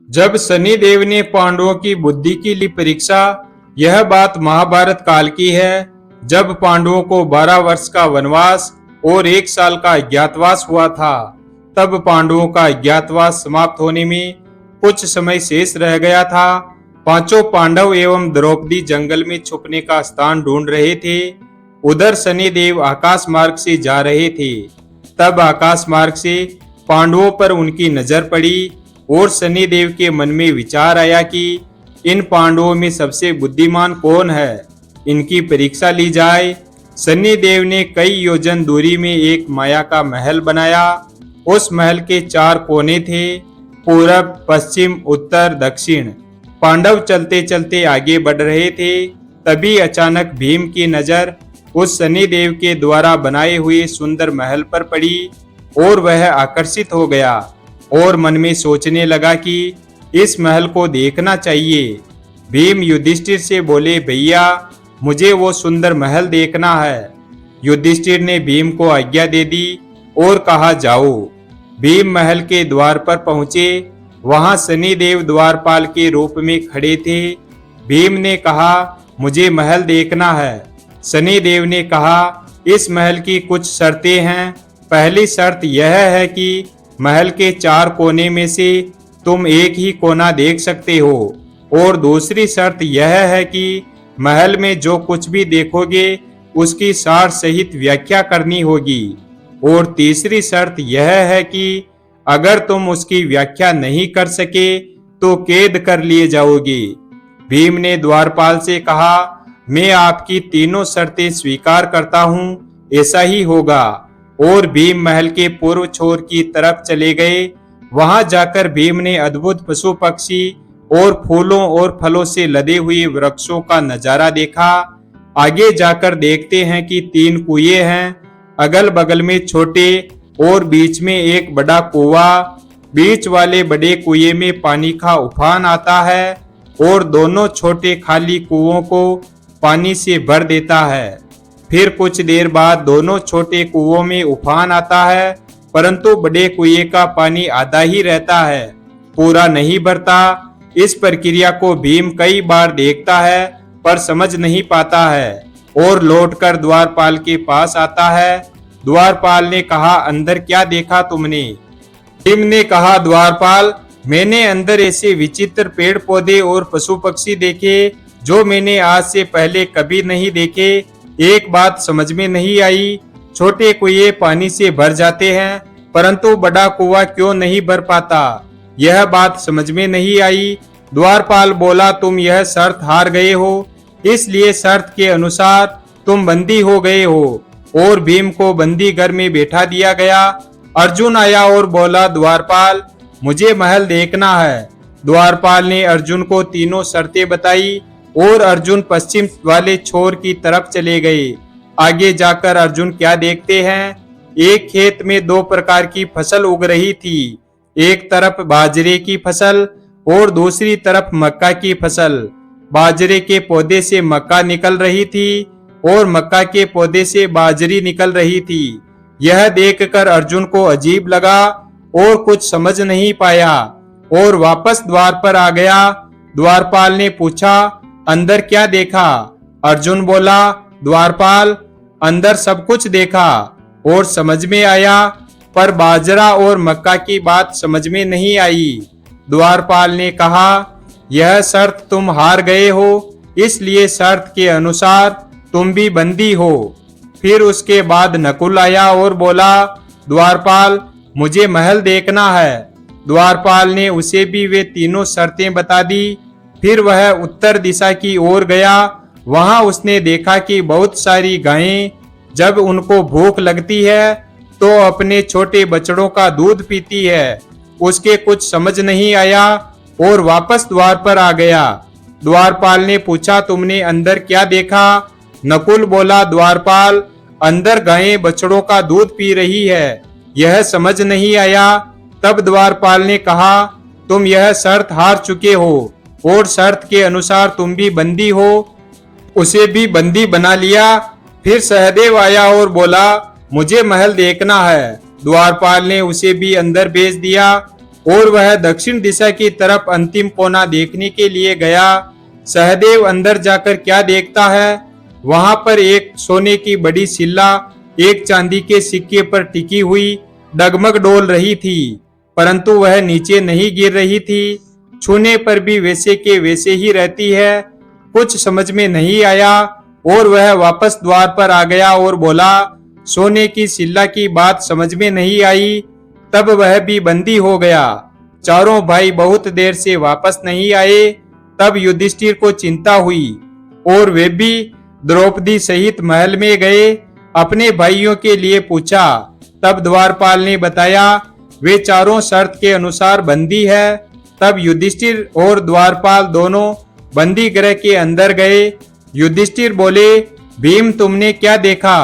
जब शनिदेव ने पांडवों की बुद्धि की ली परीक्षा। यह बात महाभारत काल की है, जब पांडवों को 12 वर्ष का वनवास और 1 साल का अज्ञातवास हुआ था। तब पांडवों का अज्ञातवास समाप्त होने में कुछ समय शेष रह गया था। पांचों पांडव एवं द्रौपदी जंगल में छुपने का स्थान ढूंढ रहे थे। उधर शनिदेव आकाश मार्ग से जा रहे थे। तब आकाश मार्ग से पांडवों पर उनकी नजर पड़ी और शनिदेव के मन में विचार आया कि इन पांडवों में सबसे बुद्धिमान कौन है, इनकी परीक्षा ली जाए। शनिदेव ने कई योजन दूरी में एक माया का महल बनाया। उस महल के 4 कोने थे, पूरब, पश्चिम, उत्तर, दक्षिण। पांडव चलते चलते आगे बढ़ रहे थे। तभी अचानक भीम की नजर उस शनिदेव के द्वारा बनाए हुए सुंदर महल पर पड़ी और वह आकर्षित हो गया और मन में सोचने लगा कि इस महल को देखना चाहिए। भीम युधिष्ठिर से बोले, भैया मुझे वो सुंदर महल देखना है। युधिष्ठिर ने भीम को आज्ञा दे दी और कहा, जाओ। भीम महल के द्वार पर पहुंचे। वहां शनिदेव द्वारपाल के रूप में खड़े थे। भीम ने कहा, मुझे महल देखना है। शनिदेव ने कहा, इस महल की कुछ शर्तें हैं। पहली शर्त यह है कि महल के 4 कोने में से तुम एक ही कोना देख सकते हो, और दूसरी शर्त यह है कि महल में जो कुछ भी देखोगे उसकी सार सहित व्याख्या करनी होगी, और तीसरी शर्त यह है कि अगर तुम उसकी व्याख्या नहीं कर सके तो कैद कर लिए जाओगे। भीम ने द्वारपाल से कहा, मैं आपकी तीनों शर्तें स्वीकार करता हूँ, ऐसा ही होगा। और भीम महल के पूर्व छोर की तरफ चले गए। वहां जाकर भीम ने अद्भुत पशु पक्षी और फूलों और फलों से लदे हुए वृक्षों का नजारा देखा। आगे जाकर देखते हैं कि 3 कुएं हैं, अगल बगल में छोटे और बीच में एक बड़ा कुआं। बीच वाले बड़े कुएं में पानी का उफान आता है और दोनों छोटे खाली कुओं को पानी से भर देता है। फिर कुछ देर बाद दोनों छोटे कुओं में उफान आता है, परंतु बड़े कुएं का पानी आधा ही रहता है, पूरा नहीं भरता। इस प्रक्रिया को भीम कई बार देखता है पर समझ नहीं पाता है और लौटकर द्वारपाल के पास आता है। द्वारपाल ने कहा, अंदर क्या देखा तुमने? भीम ने कहा, द्वारपाल, मैंने अंदर ऐसे विचित्र पेड़ पौधे और पशु पक्षी देखे जो मैंने आज से पहले कभी नहीं देखे। एक बात समझ में नहीं आई, छोटे कुएं पानी से भर जाते हैं परंतु बड़ा कुआं क्यों नहीं भर पाता, यह बात समझ में नहीं आई। द्वारपाल बोला, तुम यह शर्त हार गए हो, इसलिए शर्त के अनुसार तुम बंदी हो गए हो। और भीम को बंदी घर में बैठा दिया गया। अर्जुन आया और बोला, द्वारपाल, मुझे महल देखना है। द्वारपाल ने अर्जुन को तीनों शर्तें बताई और अर्जुन पश्चिम वाले छोर की तरफ चले गए। आगे जाकर अर्जुन क्या देखते हैं, एक खेत में 2 प्रकार की फसल उग रही थी। एक तरफ बाजरे की फसल और दूसरी तरफ मक्का की फसल। बाजरे के पौधे से मक्का निकल रही थी और मक्का के पौधे से बाजरी निकल रही थी। यह देखकर अर्जुन को अजीब लगा और कुछ समझ नहीं पाया और वापस द्वार पर आ गया। द्वारपाल ने पूछा, अंदर क्या देखा? अर्जुन बोला, द्वारपाल, अंदर सब कुछ देखा और समझ में आया, पर बाजरा और मक्का की बात समझ में नहीं आई। द्वारपाल ने कहा, यह शर्त तुम हार गए हो, इसलिए शर्त के अनुसार तुम भी बंदी हो। फिर उसके बाद नकुल आया और बोला, द्वारपाल, मुझे महल देखना है। द्वारपाल ने उसे भी वे तीनों शर्तें बता दी। फिर वह उत्तर दिशा की ओर गया। वहां उसने देखा कि बहुत सारी गायें जब उनको भूख लगती है तो अपने छोटे बछड़ों का दूध पीती है। उसके कुछ समझ नहीं आया और वापस द्वार पर आ गया। द्वारपाल ने पूछा, तुमने अंदर क्या देखा? नकुल बोला, द्वारपाल, अंदर गायें बछड़ों का दूध पी रही है, यह समझ नहीं आया। तब द्वारपाल ने कहा, तुम यह शर्त हार चुके हो और शर्त के अनुसार तुम भी बंदी हो। उसे भी बंदी बना लिया। फिर सहदेव आया और बोला, मुझे महल देखना है। द्वारपाल ने उसे भी अंदर भेज दिया। और वह दक्षिण दिशा की तरफ अंतिम कोना देखने के लिए गया। सहदेव अंदर जाकर क्या देखता है, वहां पर एक सोने की बड़ी सिल्ला एक चांदी के सिक्के पर टिकी हुई डगमग डोल रही थी, परंतु वह नीचे नहीं गिर रही थी। छूने पर भी वैसे के वैसे ही रहती है। कुछ समझ में नहीं आया और वह वापस द्वार पर आ गया और बोला, सोने की सिल्ला की बात समझ में नहीं आई। तब वह भी बंदी हो गया। चारों भाई बहुत देर से वापस नहीं आए। तब युधिष्ठिर को चिंता हुई और वे भी द्रौपदी सहित महल में गए। अपने भाइयों के लिए पूछा। तब द्वारपाल ने बताया, वे चारों शर्त के अनुसार बंदी है। तब युधिष्ठिर और द्वारपाल दोनों बंदी गृह के अंदर गए। युधिष्ठिर बोले, भीम तुमने क्या देखा?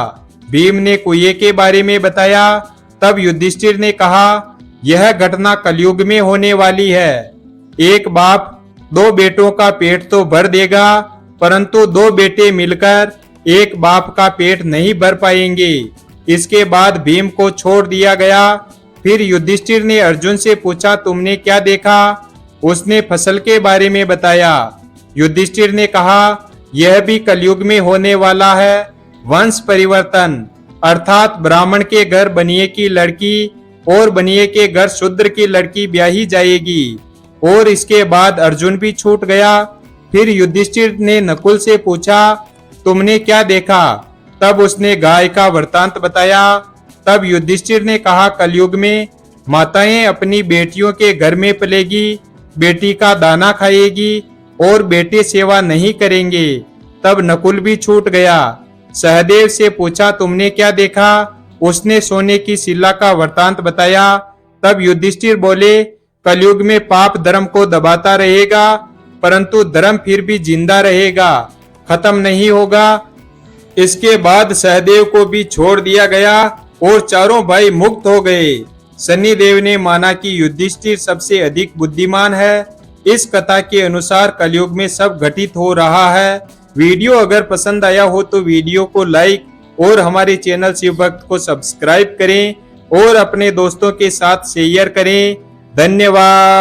भीम ने कुएं के बारे में बताया। तब युधिष्ठिर ने कहा, यह घटना कलयुग में होने वाली है। एक बाप दो बेटों का पेट तो भर देगा, परंतु दो बेटे मिलकर एक बाप का पेट नहीं भर पाएंगे। इसके बाद भीम को छोड़ दिया गया। फिर युधिष्ठिर ने अर्जुन से पूछा, तुमने क्या देखा? उसने फसल के बारे में बताया। युधिष्ठिर ने कहा, यह भी कलयुग में होने वाला है। वंश परिवर्तन अर्थात ब्राह्मण के घर बनिए की लड़की और बनिए के घर शूद्र की लड़की ब्याही जाएगी। और इसके बाद अर्जुन भी छूट गया। फिर युधिष्ठिर ने नकुल से पूछा, तुमने क्या देखा? तब उसने गाय का वृतांत बताया। तब युधिष्ठिर ने कहा, कलयुग में माताएं अपनी बेटियों के घर में पलेगी, बेटी का दाना खाएगी और बेटे सेवा नहीं करेंगे। तब नकुल भी छूट गया। सहदेव से पूछा, तुमने क्या देखा? उसने सोने की सिल्ला का वृतांत बताया। तब युधिष्ठिर बोले, कलयुग में पाप धर्म को दबाता रहेगा, परंतु धर्म फिर भी जिंदा रहेगा, खत्म नहीं होगा। इसके बाद सहदेव को भी छोड़ दिया गया और चारों भाई मुक्त हो गए। शनिदेव ने माना कि युधिष्ठिर सबसे अधिक बुद्धिमान है। इस कथा के अनुसार कलयुग में सब घटित हो रहा है। वीडियो अगर पसंद आया हो तो वीडियो को लाइक और हमारे चैनल शिव भक्त को सब्सक्राइब करें और अपने दोस्तों के साथ शेयर करें। धन्यवाद।